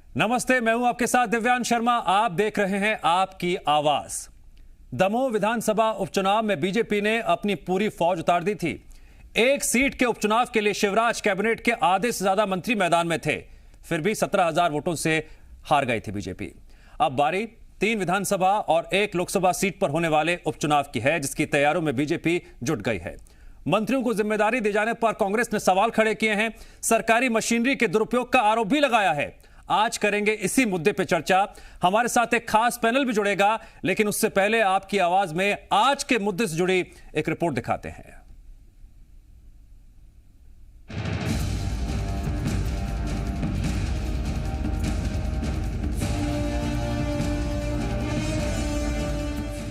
नमस्ते, मैं हूं आपके साथ दिव्यांश शर्मा। आप देख रहे हैं आपकी आवाज। दमोह विधानसभा उपचुनाव में बीजेपी ने अपनी पूरी फौज उतार दी थी। एक सीट के उपचुनाव के लिए शिवराज कैबिनेट के आधे से ज्यादा मंत्री मैदान में थे, फिर भी 17,000 वोटों से हार गई थी बीजेपी। अब बारी 3 विधानसभा और 1 लोकसभा सीट पर होने वाले उपचुनाव की है, जिसकी तैयारियों में बीजेपी जुट गई है। मंत्रियों को जिम्मेदारी दिए जाने पर कांग्रेस ने सवाल खड़े किए हैं। सरकारी मशीनरी के दुरुपयोग का आरोप भी लगाया है। आज करेंगे इसी मुद्दे पे चर्चा। हमारे साथ एक खास पैनल भी जुड़ेगा, लेकिन उससे पहले आपकी आवाज में आज के मुद्दे से जुड़ी एक रिपोर्ट दिखाते हैं।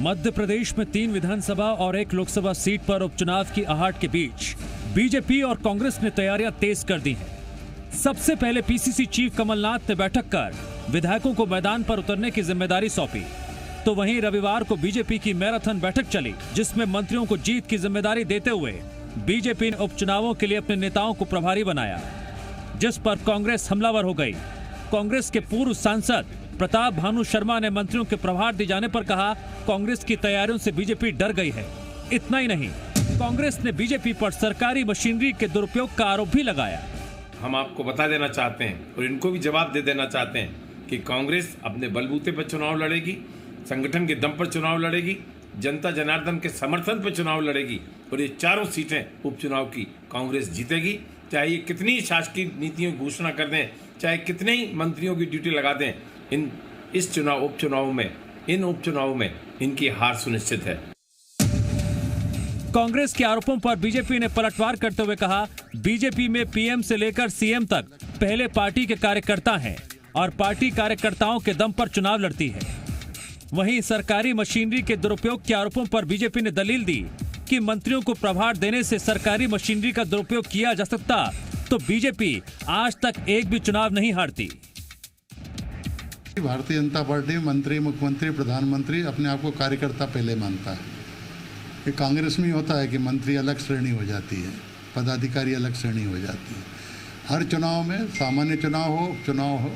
मध्य प्रदेश में 3 विधानसभा और 1 लोकसभा सीट पर उपचुनाव की आहट के बीच बीजेपी और कांग्रेस ने तैयारियां तेज कर दी हैं। सबसे पहले पीसीसी चीफ कमलनाथ ने बैठक कर विधायकों को मैदान पर उतरने की जिम्मेदारी सौंपी। तो वहीं रविवार को बीजेपी की मैराथन बैठक चली, जिसमें मंत्रियों को जीत की जिम्मेदारी देते हुए बीजेपी ने उपचुनावों के लिए अपने नेताओं को प्रभारी बनाया, जिस पर कांग्रेस हमलावर हो गई। कांग्रेस के पूर्व सांसद प्रताप भानु शर्मा ने मंत्रियों के प्रभार दिए जाने पर कहा, कांग्रेस की तैयारियों से बीजेपी डर गई है। इतना ही नहीं, कांग्रेस ने बीजेपी पर सरकारी मशीनरी के दुरुपयोग का आरोप भी लगाया। हम आपको बता देना चाहते हैं और इनको भी जवाब दे देना चाहते हैं कि कांग्रेस अपने बलबूते पर चुनाव लड़ेगी, संगठन के दम पर चुनाव लड़ेगी, जनता जनार्दन के समर्थन पर चुनाव लड़ेगी और ये चारों सीटें उपचुनाव की कांग्रेस जीतेगी। चाहे ये कितनी शासकीय नीतियों की घोषणा कर दें, चाहे कितने ही मंत्रियों की ड्यूटी लगा दें, इस उपचुनाव में इनकी हार सुनिश्चित है। कांग्रेस के आरोपों पर बीजेपी ने पलटवार करते हुए कहा, बीजेपी में पीएम से लेकर सीएम तक पहले पार्टी के कार्यकर्ता हैं और पार्टी कार्यकर्ताओं के दम पर चुनाव लड़ती है। वहीं सरकारी मशीनरी के दुरुपयोग के आरोपों पर बीजेपी ने दलील दी कि मंत्रियों को प्रभार देने से सरकारी मशीनरी का दुरुपयोग किया जा सकता तो बीजेपी आज तक एक भी चुनाव नहीं हारती। भारतीय जनता पार्टी मंत्री, मुख्यमंत्री, प्रधानमंत्री अपने आप को कार्यकर्ता पहले मानता है। ये कांग्रेस में ही होता है कि मंत्री अलग श्रेणी हो जाती है, पदाधिकारी अलग श्रेणी हो जाती है। हर चुनाव में, सामान्य चुनाव हो, उपचुनाव हो,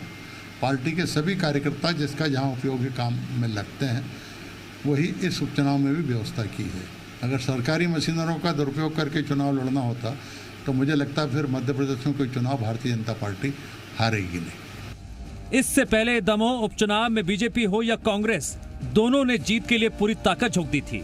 पार्टी के सभी कार्यकर्ता जिसका जहां उपयोगी काम में लगते हैं, वही इस उपचुनाव में भी व्यवस्था की है। अगर सरकारी मशीनरों का दुरुपयोग करके चुनाव लड़ना होता तो मुझे लगता है फिर मध्य प्रदेश में कोई चुनाव भारतीय जनता पार्टी हारेगी नहीं। इससे पहले दमोह उपचुनाव में बीजेपी हो या कांग्रेस, दोनों ने जीत के लिए पूरी ताकत झोंक दी थी।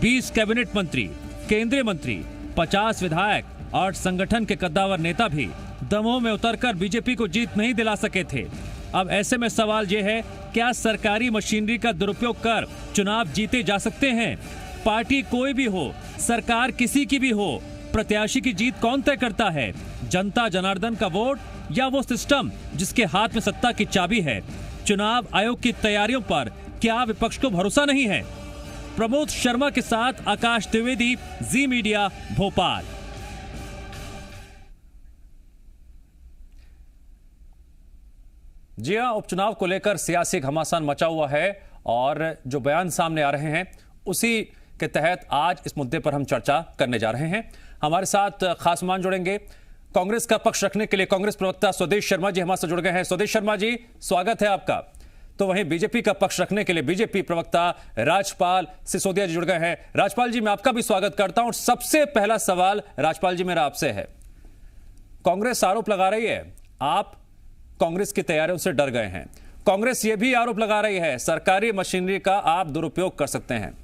20 कैबिनेट मंत्री, केंद्रीय मंत्री, 50 विधायक और संगठन के कद्दावर नेता भी दमोह में उतरकर बीजेपी को जीत नहीं दिला सके थे। अब ऐसे में सवाल यह है, क्या सरकारी मशीनरी का दुरुपयोग कर चुनाव जीते जा सकते हैं? पार्टी कोई भी हो, सरकार किसी की भी हो, प्रत्याशी की जीत कौन तय करता है? जनता जनार्दन का वोट या वो सिस्टम जिसके हाथ में सत्ता की चाबी है? चुनाव आयोग की तैयारियों पर क्या विपक्ष को भरोसा नहीं है? प्रमोद शर्मा के साथ आकाश द्विवेदी, जी मीडिया, भोपाल। जी हां, उपचुनाव को लेकर सियासी घमासान मचा हुआ है और जो बयान सामने आ रहे हैं उसी के तहत आज इस मुद्दे पर हम चर्चा करने जा रहे हैं। हमारे साथ खास मेहमान जुड़ेंगे। कांग्रेस का पक्ष रखने के लिए कांग्रेस प्रवक्ता स्वदेश शर्मा जी हमारे साथ जुड़ गए हैं। स्वदेश शर्मा जी, स्वागत है आपका। तो वहीं बीजेपी का पक्ष रखने के लिए बीजेपी प्रवक्ता राजपाल सिसोदिया जी जुड़ गए हैं। राजपाल जी, मैं आपका भी स्वागत करता हूं। सबसे पहला सवाल राजपाल जी मेरा आपसे है, कांग्रेस आरोप लगा रही है आप कांग्रेस की तैयारियों से डर गए हैं। कांग्रेस यह भी आरोप लगा रही है सरकारी मशीनरी का आप दुरुपयोग कर सकते हैं।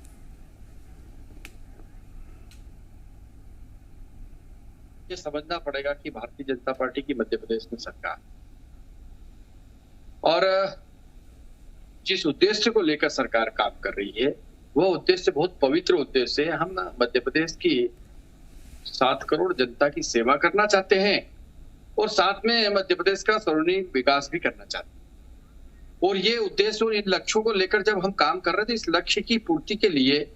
ये समझना पड़ेगा कि भारतीय जनता पार्टी की मध्य प्रदेश में सरकार और जिस उद्देश्य को लेकर सरकार काम कर रही है वो उद्देश्य बहुत पवित्र उद्देश्य है। हम मध्य प्रदेश की 7 करोड़ जनता की सेवा करना चाहते हैं और साथ में मध्य प्रदेश का सर्वांगीण विकास भी करना चाहते हैं। और ये उद्देश्य और इन लक्ष्यों को लेकर जब हम काम कर रहे थे, इस लक्ष्य की पूर्ति के लिए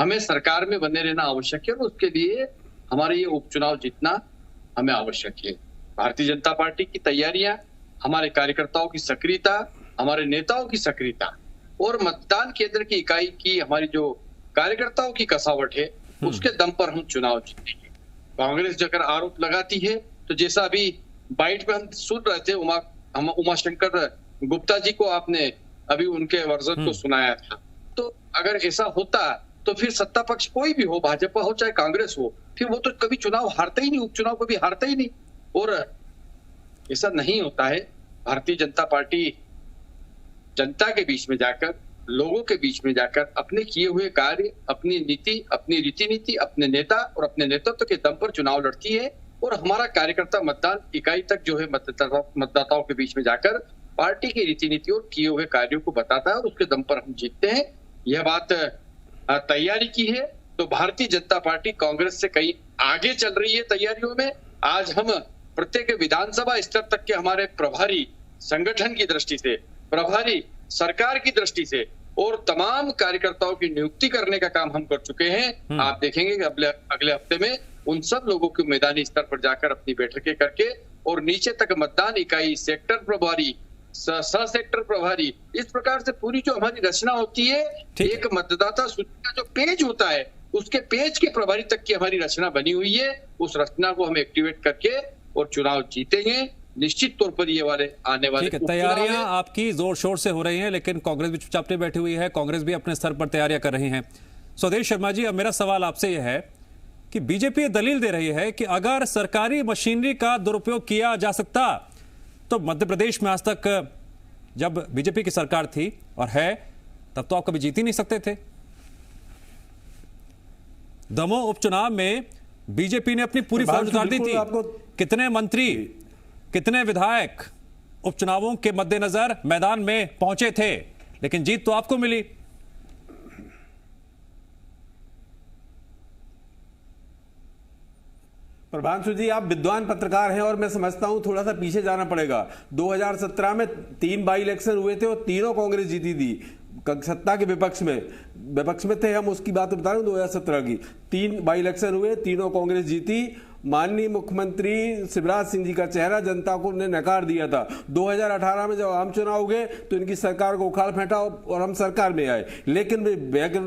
हमें सरकार में बने रहना आवश्यक है और उसके लिए हमारे ये उपचुनाव जीतना हमें आवश्यक है। भारतीय जनता पार्टी की तैयारियां, हमारे कार्यकर्ताओं की सक्रियता, हमारे नेताओं की सक्रियता और मतदान केंद्र की इकाई की हमारी जो कार्यकर्ताओं की कसावट है, उसके दम पर हम चुनाव जीतेंगे। कांग्रेस अगर आरोप लगाती है तो जैसा अभी बाइट में हम सुन रहे थे, उमाशंकर गुप्ता जी को आपने अभी उनके वर्जन को सुनाया था। तो अगर ऐसा होता तो फिर सत्ता पक्ष कोई भी हो, भाजपा हो चाहे कांग्रेस हो, फिर वो तो कभी चुनाव हारते ही नहीं, उपचुनाव कभी हारते ही नहीं। और ऐसा नहीं होता है। भारतीय जनता पार्टी जनता के बीच में जाकर, लोगों के बीच में जाकर अपने किए हुए कार्य, अपनी नीति, अपनी रीति नीति, अपने नेता और अपने नेतृत्व के दम पर चुनाव लड़ती है। और हमारा कार्यकर्ता मतदान इकाई तक जो है मतदाताओं के बीच में जाकर पार्टी की रीति नीति और किए हुए कार्यों को बताता है और उसके दम पर हम जीतते हैं। यह बात तैयारी की है तो भारतीय जनता पार्टी कांग्रेस से कहीं आगे चल रही है तैयारियों में। आज हम प्रत्येक विधानसभा स्तर तक के हमारे प्रभारी संगठन की दृष्टि से, प्रभारी सरकार की दृष्टि से और तमाम कार्यकर्ताओं की नियुक्ति करने का काम हम कर चुके हैं। आप देखेंगे कि अगले हफ्ते में उन सब लोगों को मैदानी स्तर पर जाकर अपनी बैठकें करके और नीचे तक मतदान इकाई, सेक्टर प्रभारी, सह सेक्टर प्रभारी, इस प्रकार से पूरी जो हमारी रचना होती है, एक मतदाता सूची का जो पेज होता है उसके पेज के प्रभारी तक की हमारी रचना बनी हुई है। उस रचना को हम एक्टिवेट करके और चुनाव जीतेंगे। निश्चित तौर पर ये वाले आने वाले तैयारियां आपकी जोर शोर से हो रही हैं, लेकिन कांग्रेस भी चुपचाप बैठी हुई है। कांग्रेस भी अपने स्तर पर तैयारियां कर रही हैं। स्वदेश शर्मा जी, अब मेरा सवाल आपसे यह है कि बीजेपी दलील दे रही है कि अगर सरकारी मशीनरी का दुरुपयोग किया जा सकता तो मध्य प्रदेश में आज तक जब बीजेपी की सरकार थी और है तब तो आप कभी जीत ही नहीं सकते थे। दमोह उपचुनाव में बीजेपी ने अपनी पूरी फौज उतार दी थी। कितने मंत्री, कितने विधायक उपचुनावों के मद्देनजर मैदान में पहुंचे थे, लेकिन जीत तो आपको मिली। प्रभांशु जी, आप विद्वान पत्रकार हैं और मैं समझता हूं थोड़ा सा पीछे जाना पड़ेगा। 2017 में 3 बाई इलेक्शन हुए थे और तीनों कांग्रेस जीती थी। सत्ता के विपक्ष में थे हम, उसकी बात बता रहे हैं। 2017 की 3 बाई इलेक्शन हुए, तीनों कांग्रेस जीती। माननीय मुख्यमंत्री शिवराज सिंह जी का चेहरा जनता को ने नकार दिया था। 2018 में जब आम चुनाव हो गए तो इनकी सरकार को उखाड़ फेंटा और हम सरकार में आए, लेकिन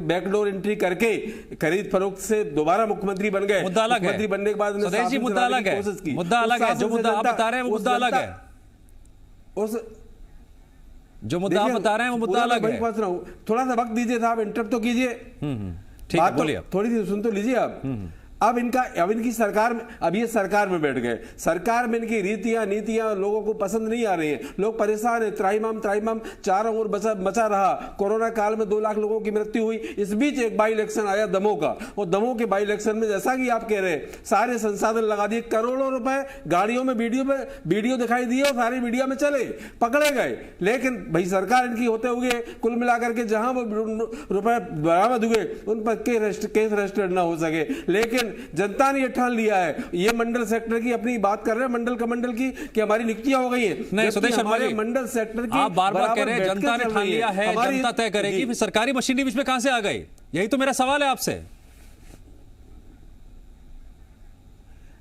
बैकडोर एंट्री करके खरीद फरोख्त से दोबारा मुख्यमंत्री बन गए। मुख्यमंत्री बनने के बाद मुद्दा अलग है, मुद्दा अलग है। जो मुद्दा आप बता रहे हैं वो मुद्दा अलग है। जो मुद्दा आप बता रहे हैं वो मुद्दा अलग है। थोड़ा सा वक्त दीजिए साहब, इंटरप्ट तो कीजिए। ठीक है, बोलिए। थोड़ी सी सुन तो लीजिए आप। अब इनकी सरकार में, अब ये सरकार में बैठ गए। सरकार में इनकी रीतियां नीतियां लोगों को पसंद नहीं आ रही हैं। लोग परेशान है। त्राहिमाम चारों ओर मचा रहा। कोरोना काल में 2 लाख लोगों की मृत्यु हुई। इस बीच एक बाई इलेक्शन आया दमोह का, और दमोह के बाई इलेक्शन में जैसा कि आप कह रहे हैं सारे संसाधन लगा दिए, करोड़ों रुपए गाड़ियों में वीडियो दिखाई दिए और सारी मीडिया में चले, पकड़े गए। लेकिन भाई सरकार इनकी होते हुए कुल मिलाकर के जहां वो रुपए बरामद हुए उन पर केस रजिस्टर्ड ना हो सके। लेकिन जनता ने यह ठान लिया है, ये मंडल सेक्टर की अपनी बात कर रहे हैं, मंडल कमंडल की, कि हमारी नियुक्तियां हो गई हैं। नहीं स्वदेश शर्मा जी, मंडल सेक्टर की आप बार-बार कह रहे हैं जनता ने ठान लिया है, जनता तय करेगी। फिर सरकारी मशीनरी बीच में कहां से आ गई? यही तो मेरा सवाल है आपसे।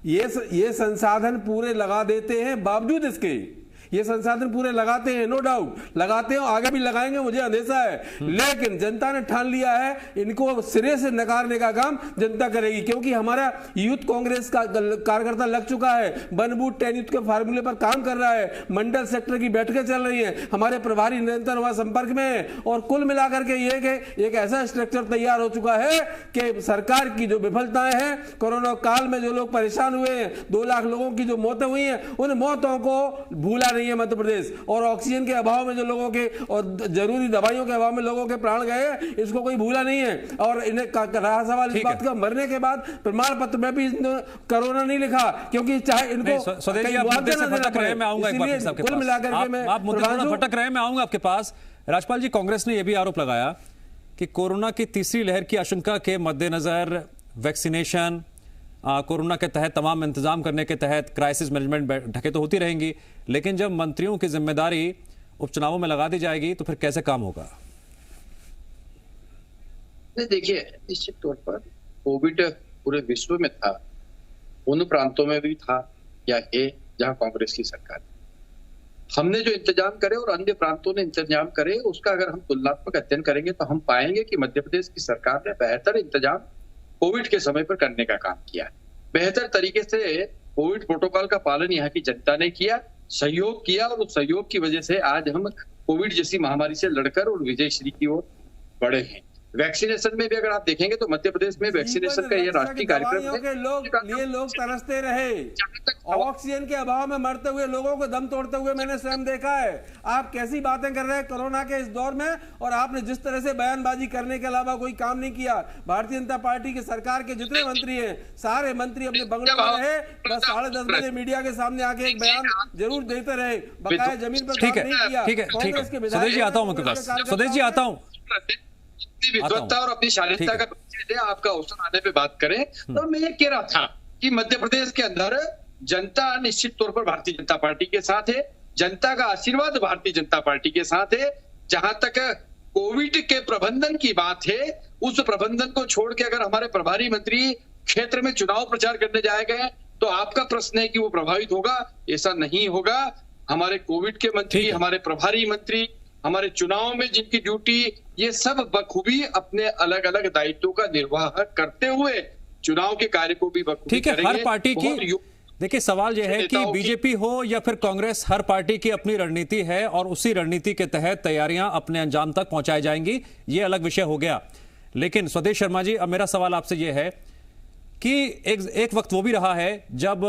ये संसाधन पूरे लगा देते हैं, बावजूद इसके ये संसाधन पूरे लगाते हैं, नो डाउट लगाते हैं, आगे भी लगाएंगे, मुझे अंदेशा है। लेकिन जनता ने ठान लिया है, इनको सिरे से नकारने का काम जनता करेगी। क्योंकि हमारा यूथ कांग्रेस का कार्यकर्ता लग चुका है, 1 बूथ 10 यूथ के फार्मूले पर काम कर रहा है। मंडल सेक्टर की बैठकें चल रही हैं, हमारे प्रभारी निरंतर वहां संपर्क में है। और कुल मिलाकर के ये एक ऐसा स्ट्रक्चर तैयार हो चुका है कि सरकार की जो विफलताएं हैं, कोरोना काल में जो लोग परेशान हुए हैं, 2 लाख लोगों की जो मौतें हुई हैं, उन मौतों को भूला नहीं है मध्य प्रदेश। और ऑक्सीजन के अभाव में जो लोगों के और जरूरी दवाइयों के अभाव में लोगों के प्राण गए, इसको कोई भूला नहीं है। और इन्हें रहा सवाल इस बात का, मरने के बाद प्रमाण पत्र में भी कोरोना नहीं लिखा, क्योंकि चाहे इनको कुल मिलाकर के आप मुद्दे भटक रहे हैं, मैं आऊंगा आपके पास। राजपाल जी, कांग्रेस ने यह भी आरोप लगाया कि कोरोना की तीसरी लहर की आशंका के मद्देनजर वैक्सीनेशन, कोरोना के तहत तमाम इंतजाम करने के तहत क्राइसिस मैनेजमेंट बैठकें तो होती रहेंगी, लेकिन जब मंत्रियों की जिम्मेदारी उपचुनावों में लगा दी जाएगी तो फिर कैसे काम होगा? देखिए, निश्चित तौर पर कोविड पूरे विश्व में था, उन प्रांतों में भी था या है जहां कांग्रेस की सरकार। हमने जो इंतजाम करे और अन्य प्रांतों ने इंतजाम करे, उसका अगर हम तुलनात्मक अध्ययन करेंगे तो हम पाएंगे कि मध्य प्रदेश की सरकार ने बेहतर इंतजाम कोविड के समय पर करने का काम किया। बेहतर तरीके से कोविड प्रोटोकॉल का पालन यहाँ की जनता ने किया सहयोग किया और उस सहयोग की वजह से आज हम कोविड जैसी महामारी से लड़कर और विजयश्री की ओर बढ़े हैं। वैक्सीनेशन में भी अगर आप देखेंगे तो मध्य प्रदेश में वैक्सीनेशन का ये राष्ट्रीय कार्यक्रम है। लोग तरसते रहे, ऑक्सीजन के अभाव में मरते हुए लोगों को दम तोड़ते हुए मैंने स्वयं देखा है। आप कैसी बातें कर रहे हैं कोरोना के इस दौर में, और आपने जिस तरह से बयानबाजी करने के अलावा कोई काम नहीं किया। भारतीय जनता पार्टी की सरकार के जितने मंत्री हैं, सारे मंत्री अपने बंगलों में रहे, बस 10:30 बजे मीडिया के सामने आके एक बयान जरूर देते रहे, बकाया जमीन पर काम नहीं किया। ठीक है स्वदेश जी आता हूँ उनके पास, स्वदेश जी आता हूँ। विद्वत्ता और अपनी शालीनता का परिचय आपका अवसर आने पे बात करें तो मैं ये कह रहा था कि मध्य प्रदेश के अंदर जनता निश्चित तौर पर भारतीय जनता पार्टी के साथ है, जनता का आशीर्वाद भारतीय जनता पार्टी के साथ है। जहां तक कोविड के प्रबंधन की बात है, उस प्रबंधन को छोड़ के अगर हमारे प्रभारी मंत्री क्षेत्र में चुनाव प्रचार करने जाए गए तो आपका प्रश्न है कि वो प्रभावित होगा, ऐसा नहीं होगा। हमारे कोविड के मंत्री, हमारे प्रभारी मंत्री, हमारे चुनाव में जिनकी ड्यूटी, ये सब बखूबी अपने अलग अलग दायित्वों का निर्वाह करते हुए चुनाव के कार्य को भी बखूबी ठीक है। हर पार्टी की देखिए सवाल यह है कि बीजेपी हो या फिर कांग्रेस, हर पार्टी की अपनी रणनीति है और उसी रणनीति के तहत तैयारियां अपने अंजाम तक पहुंचाई जाएंगी, ये अलग विषय हो गया। लेकिन स्वदेश शर्मा जी, अब मेरा सवाल आपसे यह है कि एक वक्त वो भी रहा है जब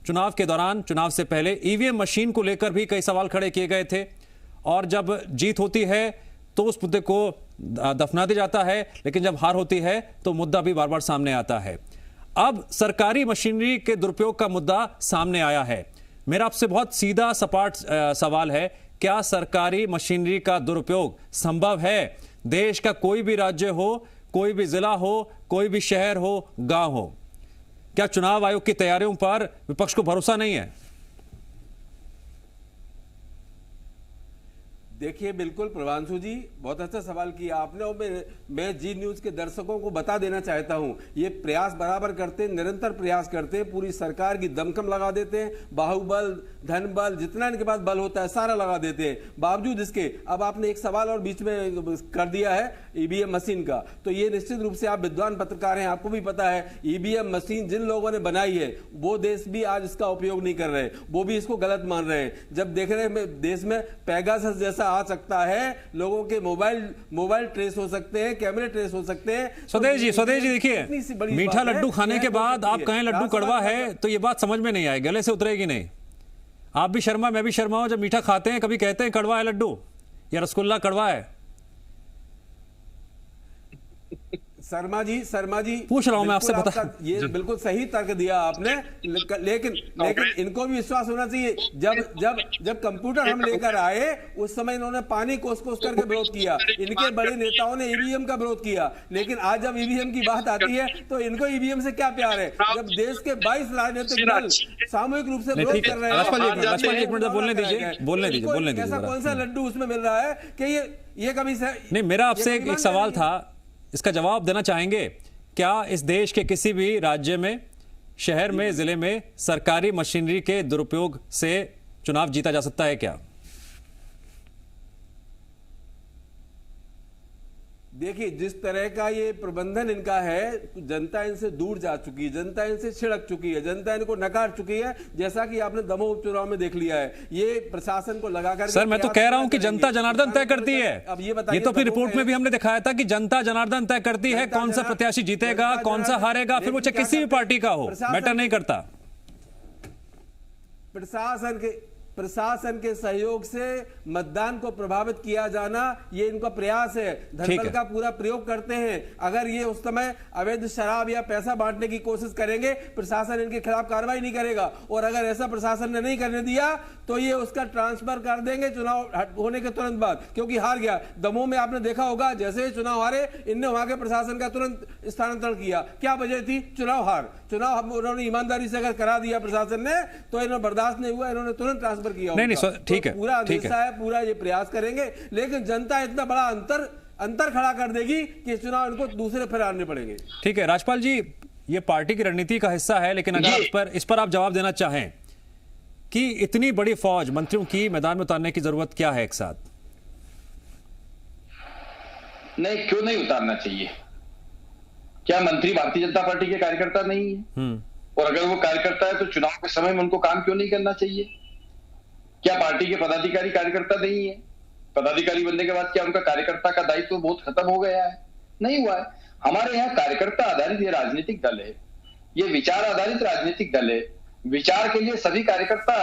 चुनाव के दौरान, चुनाव से पहले ईवीएम मशीन को लेकर भी कई सवाल खड़े किए गए थे, और जब जीत होती है तो उस मुद्दे को दफना दिया जाता है, लेकिन जब हार होती है तो मुद्दा भी बार बार सामने आता है। अब सरकारी मशीनरी के दुरुपयोग का मुद्दा सामने आया है। मेरा आपसे बहुत सीधा सपाट सवाल है, क्या सरकारी मशीनरी का दुरुपयोग संभव है? देश का कोई भी राज्य हो, कोई भी जिला हो, कोई भी शहर हो, गांव हो, क्या चुनाव आयोग की तैयारियों पर विपक्ष को भरोसा नहीं है? देखिए, बिल्कुल प्रभांशु जी, बहुत अच्छा सवाल किया आपने, और मैं जी न्यूज के दर्शकों को बता देना चाहता हूं, ये प्रयास बराबर करते हैं, निरंतर प्रयास करते हैं, पूरी सरकार की दमखम लगा देते हैं, बाहुबल, धन बल, जितना इनके पास बल होता है सारा लगा देते हैं। बावजूद इसके अब आपने एक सवाल और बीच में कर दिया है ईवीएम मशीन का, तो ये निश्चित रूप से आप विद्वान पत्रकार हैं, आपको भी पता है ईवीएम मशीन जिन लोगों ने बनाई है वो देश भी आज इसका उपयोग नहीं कर रहे, वो भी इसको गलत मान रहे हैं। जब देख रहे हैं देश में पेगासस जैसा आ सकता है, लोगों के मोबाइल ट्रेस हो सकते हैं, कैमरे ट्रेस हो सकते हैं। स्वदेश जी देखिए, मीठा लड्डू खाने के बाद आप कहें लड्डू कड़वा है तो ये बात समझ में नहीं आएगी, गले से उतरेगी नहीं। आप भी शर्मा, मैं भी शर्मा हूं, जब मीठा खाते हैं कभी कहते हैं कड़वा है लड्डू या रसगुल्ला कड़वा है। शर्मा जी पूछ रहा हूं मैं आपसे, पता ये बिल्कुल सही तर्क दिया आपने, लेकिन इनको भी विश्वास होना चाहिए। जब कंप्यूटर हम लेकर आए उस समय इन्होंने पानी कोस करके विरोध किया, इनके बड़े नेताओं ने ईवीएम का विरोध किया, लेकिन आज जब ईवीएम की बात आती है तो इनको ईवीएम से क्या प्यार है? जब देश के 22 राजनीतिक दल सामूहिक रूप से विरोध कर रहे हैं, एक मिनट बोलने दीजिए। ऐसा कौन सा लड्डू उसमें मिल रहा है कि ये कभी नहीं? मेरा आपसे एक सवाल था, इसका जवाब देना चाहेंगे? क्या इस देश के किसी भी राज्य में, शहर में, जिले में सरकारी मशीनरी के दुरुपयोग से चुनाव जीता जा सकता है क्या? देखिए, जिस तरह का ये प्रबंधन इनका है, जनता इनसे दूर जा चुकी है, जनता इनसे छिड़क चुकी है, जनता इनको नकार चुकी है, जैसा कि आपने दमोह उपचुनाव में देख लिया है। ये प्रशासन को लगाकर, सर मैं तो कह रहा हूं कि जनता जनार्दन तय करती है। अब ये बताइए, ये तो अपनी रिपोर्ट में भी हमने दिखाया था कि जनता जनार्दन तय करती है कौन सा प्रत्याशी जीतेगा, कौन सा हारेगा, फिर वो चाहे किसी भी पार्टी का हो, मैटर नहीं करता। प्रशासन के सहयोग से मतदान को प्रभावित किया जाना, ये इनका प्रयास है। धनबल का पूरा प्रयोग करते हैं। अगर ये उस समय अवैध शराब या पैसा बांटने की कोशिश करेंगे, प्रशासन इनके खिलाफ कार्रवाई नहीं करेगा, और अगर ऐसा प्रशासन ने नहीं करने दिया तो ये उसका ट्रांसफर कर देंगे चुनाव होने के तुरंत बाद, क्योंकि हार गया। दमोह में आपने देखा होगा, जैसे ही चुनाव हारे, इनने वहां के प्रशासन का तुरंत स्थानांतरण किया। क्या वजह थी? चुनाव हार। चुनाव उन्होंने ईमानदारी से अगर करा दिया प्रशासन ने, तो इन्होंने बर्दाश्त नहीं हुआ, इन्होंने तुरंत ट्रांसफर किया। नहीं, ठीक है, पूरा अंदेशा है, पूरा ये प्रयास करेंगे, लेकिन जनता इतना बड़ा अंतर खड़ा कर देगी कि चुनाव इनको दूसरे फिर हारने पड़ेंगे। ठीक है राजपाल जी, ये पार्टी की रणनीति का हिस्सा है, लेकिन अगर इस पर आप जवाब देना चाहें कि इतनी बड़ी फौज मंत्रियों की मैदान में उतारने की जरूरत क्या है एक साथ? नहीं, क्यों नहीं उतारना चाहिए? क्या मंत्री भारतीय जनता पार्टी के कार्यकर्ता नहीं है? और अगर वो कार्यकर्ता है तो चुनाव के समय में उनको काम क्यों नहीं करना चाहिए? क्या पार्टी के पदाधिकारी कार्यकर्ता नहीं है? पदाधिकारी बनने के बाद क्या उनका कार्यकर्ता का दायित्व बहुत खत्म हो गया है? नहीं हुआ है। हमारे यहाँ कार्यकर्ता आधारित ये राजनीतिक दल है, ये विचार आधारित राजनीतिक दल है। विचार के लिए सभी कार्यकर्ता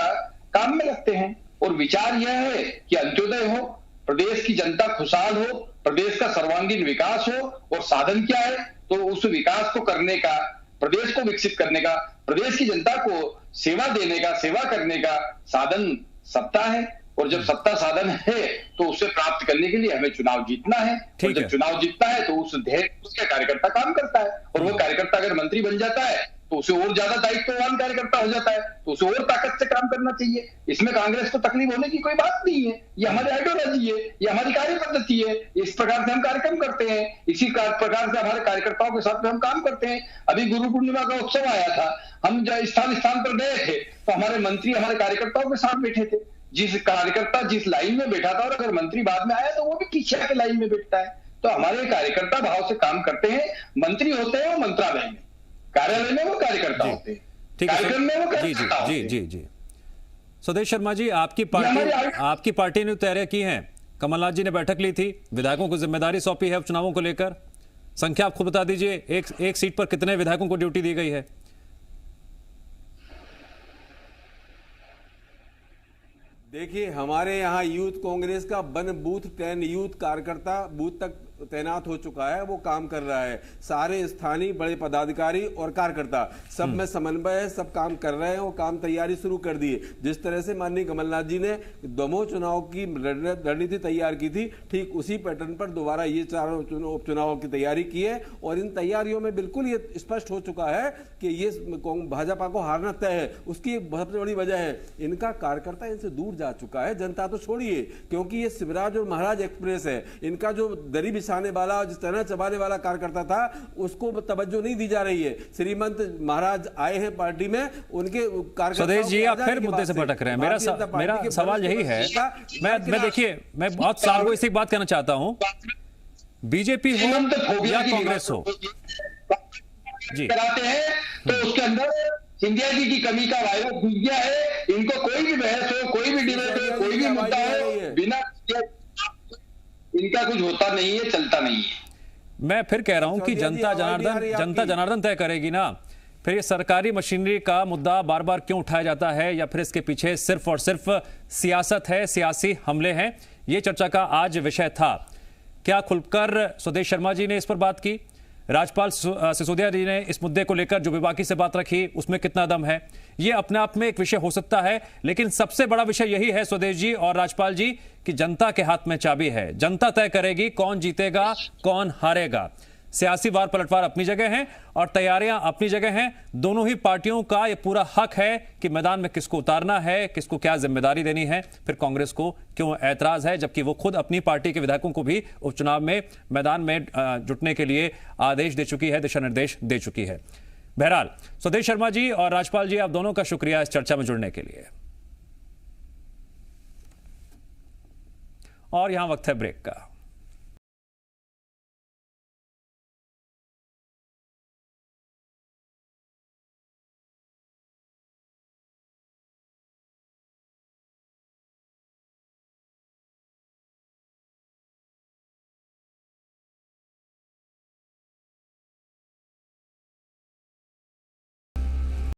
काम में लगते हैं और विचार यह है कि अंत्योदय हो, प्रदेश की जनता खुशहाल हो, प्रदेश का सर्वांगीण विकास हो। और साधन क्या है? तो उस विकास को करने का, प्रदेश को विकसित करने का, प्रदेश की जनता को सेवा देने का, सेवा करने का साधन सत्ता है। और जब सत्ता साधन है तो उसे प्राप्त करने के लिए हमें चुनाव जीतना है। और जब चुनाव जीतना है तो उस ध्येय उसका कार्यकर्ता काम करता है। और वो कार्यकर्ता अगर मंत्री बन जाता है तो उसे और ज्यादा दायित्ववान कार्यकर्ता हो जाता है, तो उसे और ताकत से काम करना चाहिए। इसमें कांग्रेस को तकलीफ होने की कोई बात नहीं है। ये हमारी आइडियोलॉजी है, ये हमारी कार्य पद्धति है। इस प्रकार से हम कार्यक्रम करते हैं, इसी प्रकार से हमारे कार्यकर्ताओं के साथ में हम काम करते हैं। अभी गुरु पूर्णिमा का उत्सव आया था, हम स्थान स्थान पर गए थे तो हमारे मंत्री हमारे कार्यकर्ताओं के साथ बैठे थे। जिस कार्यकर्ता जिस लाइन में बैठा था और अगर मंत्री बाद में आया तो वो भी पीछे आके लाइन में बैठता है। तो हमारे कार्यकर्ता भाव से काम करते हैं। मंत्री होते हैं वो मंत्रालय में, कार्यालय में वो कार्यकर्ता होते हैं, कार्यक्रम में वो कार्यकर्ता होते हैं। जी स्वदेश शर्मा जी, आपकी पार्टी ने तैयारियां की हैं। कमलनाथ जी ने बैठक ली थी, विधायकों को जिम्मेदारी सौंपी है उपचुनावों को लेकर। संख्या आप खुद बता दीजिए, एक सीट पर कितने विधायकों को ड्यूटी दी गई है? देखिए, हमारे यहाँ यूथ कांग्रेस का वन बूथ 10 यूथ कार्यकर्ता बूथ तक तैनात हो चुका है, वो काम कर रहा है। सारे स्थानीय बड़े पदाधिकारी और कार्यकर्ता सब में समन्वय है, सब काम कर रहे हैं। वो काम तैयारी शुरू कर दी है। जिस तरह से माननीय कमलनाथ जी ने दमोह चुनाव की रणनीति तैयार की थी, ठीक उसी पैटर्न पर दोबारा ये चारों उपचुनावों की तैयारी की है। और इन तैयारियों में बिल्कुल ये स्पष्ट हो चुका है कि ये भाजपा को हारना तय है। उसकी एक बहुत बड़ी वजह है, इनका कार्यकर्ता इनसे दूर जा चुका है। जनता तो छोड़िए, क्योंकि ये शिवराज और महाराज एक्सप्रेस है। इनका जो दरी बिछाने वाला, जिस तरह चबाने वाला कार्यकर्ता था, उसको तवज्जो नहीं दी जा रही है। श्रीमंत महाराज आए हैं पार्टी में, उनके कार्यकर्ता। स्वदेश जी, आप फिर मुद्दे से भटक रहे हैं। मेरा सवाल यही है, मैं देखिए, मैं बहुत साल को इसी बात कहना चाहता हूं, बीजेपी हो या कांग्रेस हो जी कराते हैं तो उसके अंदर सिंधिया जी की कमी का वायरस घुस गया है। इनको कोई भी बहस हो, कोई भी डिबेट हो, कोई भी मुद्दा हो, बिना इनका कुछ होता नहीं है, चलता नहीं है। मैं फिर कह रहा हूं कि जनता जनार्दन तय करेगी ना। फिर ये सरकारी मशीनरी का मुद्दा बार बार क्यों उठाया जाता है, या फिर इसके पीछे सिर्फ और सिर्फ सियासत है, सियासी हमले हैं? ये चर्चा का आज विषय था। क्या खुलकर स्वदेश शर्मा जी ने इस पर बात की? राज्यपाल सिसोदिया जी ने इस मुद्दे को लेकर जो बेबाकी से बात रखी, उसमें कितना दम है? ये अपने आप में एक विषय हो सकता है, लेकिन सबसे बड़ा विषय यही है स्वदेश जी और राज्यपाल जी कि जनता के हाथ में चाबी है। जनता तय करेगी कौन जीतेगा, कौन हारेगा। सियासी वार पलटवार अपनी जगह हैं और तैयारियां अपनी जगह हैं। दोनों ही पार्टियों का यह पूरा हक है कि मैदान में किसको उतारना है, किसको क्या जिम्मेदारी देनी है। फिर कांग्रेस को क्यों ऐतराज है, जबकि वो खुद अपनी पार्टी के विधायकों को भी उपचुनाव में मैदान में जुटने के लिए आदेश दे चुकी है, दिशा निर्देश दे चुकी है। बहरहाल, स्वदेश शर्मा जी और राज्यपाल जी, आप दोनों का शुक्रिया इस चर्चा में जुड़ने के लिए। और यहां वक्त है ब्रेक का।